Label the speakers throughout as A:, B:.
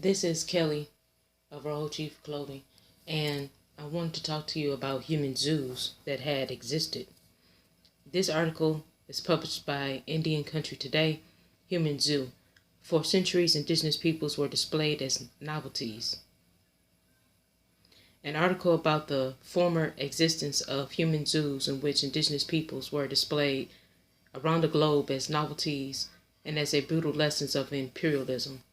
A: This is Kelly of Royal Chief Clothing, and I wanted to talk to you about human zoos that had existed. This article is published by Indian Country Today, Human Zoo. For centuries, indigenous peoples were displayed as novelties. An article about the former existence of human zoos in which indigenous peoples were displayed around the globe as novelties and as a brutal lessons of imperialism.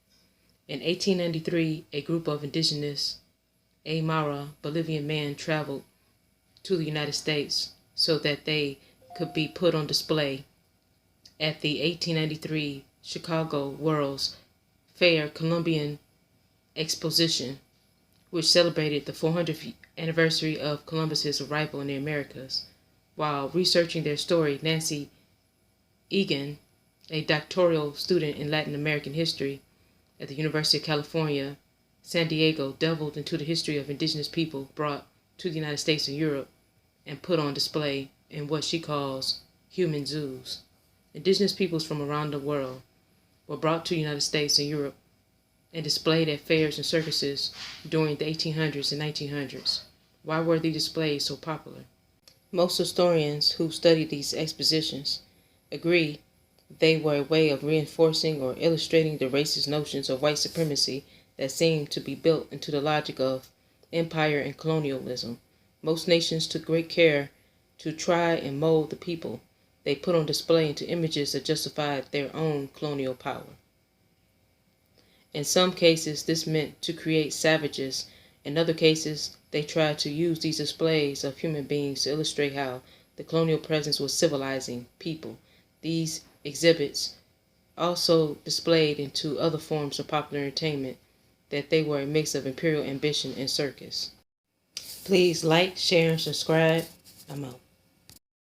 A: In 1893, a group of indigenous Aymara Bolivian men traveled to the United States so that they could be put on display at the 1893 Chicago World's Fair Columbian Exposition, which celebrated the 400th anniversary of Columbus's arrival in the Americas. While researching their story, Nancy Egan, a doctoral student in Latin American history at the University of California, San Diego, delved into the history of indigenous people brought to the United States and Europe and put on display in what she calls human zoos. Indigenous peoples from around the world were brought to the United States and Europe and displayed at fairs and circuses during the 1800s and 1900s. Why were these displays so popular? Most historians who studied these expositions agree they were a way of reinforcing or illustrating the racist notions of white supremacy that seemed to be built into the logic of empire and colonialism. Most nations took great care to try and mold the people they put on display into images that justified their own colonial power. In some cases, this meant to create savages. In other cases, they tried to use these displays of human beings to illustrate how the colonial presence was civilizing people. These exhibits also displayed into other forms of popular entertainment that they were a mix of imperial ambition and circus. Please like, share, and subscribe. I'm out.